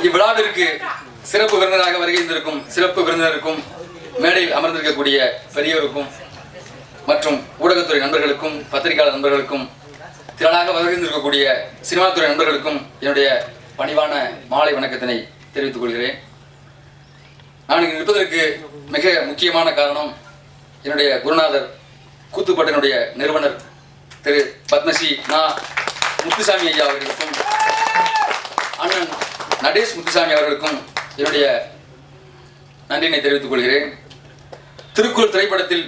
இவ்விழாவிற்கு சிறப்பு விருந்தினராக வருகின்றிருக்கும் சிறப்பு விருந்தினருக்கும் மேடையில் அமர்ந்திருக்கக்கூடிய பெரியவருக்கும் மற்றும் ஊடகத்துறை நண்பர்களுக்கும் பத்திரிகையாளர் நண்பர்களுக்கும் திரளாக வருகின்றிருக்கக்கூடிய சினிமாத்துறை நண்பர்களுக்கும் என்னுடைய பணிவான மாலை வணக்கத்தினை தெரிவித்துக் கொள்கிறேன். நான் இங்கு நிற்பதற்கு மிக முக்கியமான காரணம் என்னுடைய குருநாதர் கூத்துப்பட்டினுடைய நிறுவனர் திரு பத்மஸ்ரீ நா. முத்துசாமி ஐயா அவர்களுக்கும் அண்ணன் நடேஷ் முத்துசாமி அவர்களுக்கும் என்னுடைய நன்றியினை தெரிவித்துக் கொள்கிறேன். திருக்குறள் திரைப்படத்தில்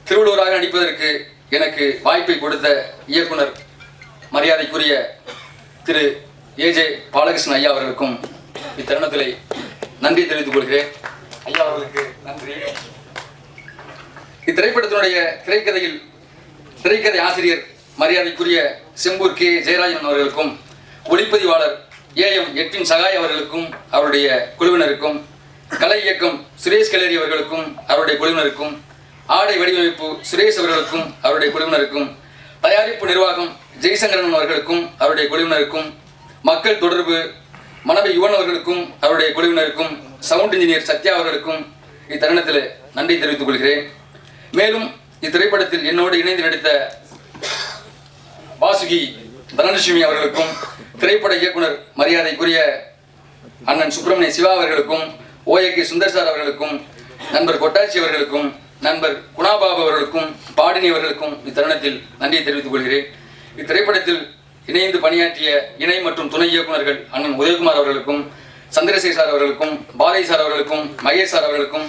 திருவள்ளுவராக நடிப்பதற்கு எனக்கு வாய்ப்பை கொடுத்த இயக்குனர் மரியாதைக்குரிய திரு ஏஜே பாலகிருஷ்ணன் ஐயா அவர்களுக்கும் இத்தருணத்திலே நன்றி தெரிவித்துக் கொள்கிறேன். ஐயா அவர்களுக்கு நன்றி. இத்திரைப்படத்தினுடைய திரைக்கதை ஆசிரியர் மரியாதைக்குரிய செம்பூர் கே ஜெயராஜன் அவர்களுக்கும் ஒளிப்பதிவாளர் ஏஎம் எட்வின் சகாய் அவர்களுக்கும் அவருடைய குழுவினருக்கும் கலை இயக்கம் சுரேஷ் கலேரி அவர்களுக்கும் அவருடைய குழுவினருக்கும் ஆடை வடிவமைப்பு சுரேஷ் அவர்களுக்கும் அவருடைய குழுவினருக்கும் தயாரிப்பு நிர்வாகம் ஜெய்சங்கரன் அவர்களுக்கும் அவருடைய குழுவினருக்கும் மக்கள் தொடர்பு மனவை யுவன் அவர்களுக்கும் அவருடைய குழுவினருக்கும் சவுண்ட் இன்ஜினியர் சத்யா அவர்களுக்கும் இத்தருணத்தில் நன்றி தெரிவித்துக் கொள்கிறேன். மேலும் இத்திரைப்படத்தில் என்னோடு இணைந்து நடித்த வாசுகி தனலட்சுமி அவர்களுக்கும் திரைப்பட இயக்குனர் மரியாதைக்குரிய அண்ணன் சுப்பிரமணிய சிவா அவர்களுக்கும் ஓஏகே சுந்தர் சார் அவர்களுக்கும் நண்பர் கொட்டாச்சி அவர்களுக்கும் நண்பர் குணாபாபு அவர்களுக்கும் பாடினி அவர்களுக்கும் இத்தருணத்தில் நன்றியை தெரிவித்துக் கொள்கிறேன். இத்திரைப்படத்தில் இணைந்து பணியாற்றிய இணை மற்றும் துணை இயக்குநர்கள் அண்ணன் உதயகுமார் அவர்களுக்கும் சந்திரசேகர் சார் அவர்களுக்கும் பாலை சார் அவர்களுக்கும் மகேஷ் சார் அவர்களுக்கும்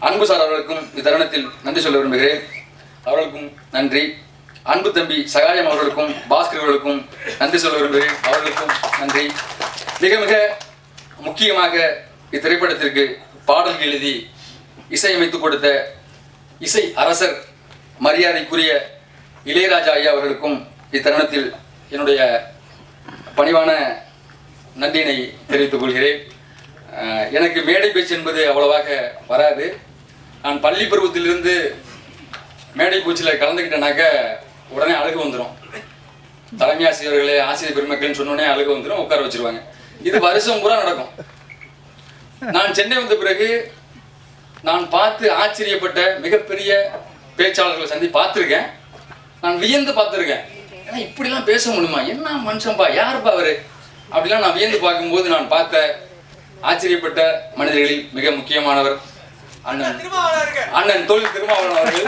அன்பு சார் அவர்களுக்கும் இத்தருணத்தில் நன்றி சொல்ல விரும்புகிறேன். அவர்களுக்கும் நன்றி. அன்பு தம்பி சகாயம் அவர்களுக்கும் பாஸ்கர் அவர்களுக்கும் நன்றி சொல்ல விரும்புகிறேன். அவர்களுக்கும் நன்றி. மிக மிக முக்கியமாக இத்திரைப்படத்திற்கு பாடல்கள் எழுதி இசையமைத்துக் கொடுத்த இசை அரசர் மரியாதைக்குரிய இளையராஜா ஐயா அவர்களுக்கும் இத்தருணத்தில் என்னுடைய பணிவான நன்றியினை தெரிவித்துக் கொள்கிறேன். எனக்கு மேடை பேச்சு என்பது அவ்வளவாக வராது. நான் பள்ளி பருவத்திலிருந்து மேடை பூச்சில் கலந்துக்கிட்டேனாக்க உடனே அழுகு வந்துடும். தலைமை ஆசிரியர்களே ஆசிரியர் பெருமக்கள்னு சொன்னோடனே அழுகு வந்துடும், உட்கார வச்சிருவாங்க. இது வருஷம் பூரா நடக்கும். நான் சென்னை வந்த பிறகு நான் பார்த்து ஆச்சரியப்பட்ட மிகப்பெரிய பேச்சாளர்களை பார்த்துருக்கேன். நான் வியந்து பார்த்துருக்கேன். ஏன்னா இப்படிலாம் பேச முடியுமா, என்ன மனுஷன்பா, யாருப்பா அவரு அப்படிலாம் நான் வியந்து பார்க்கும்போது நான் பார்த்த ஆச்சரியப்பட்ட மனிதர்களில் மிக முக்கியமானவர் அண்ணன் தொழில் திருமாவளவன் அவர்கள்.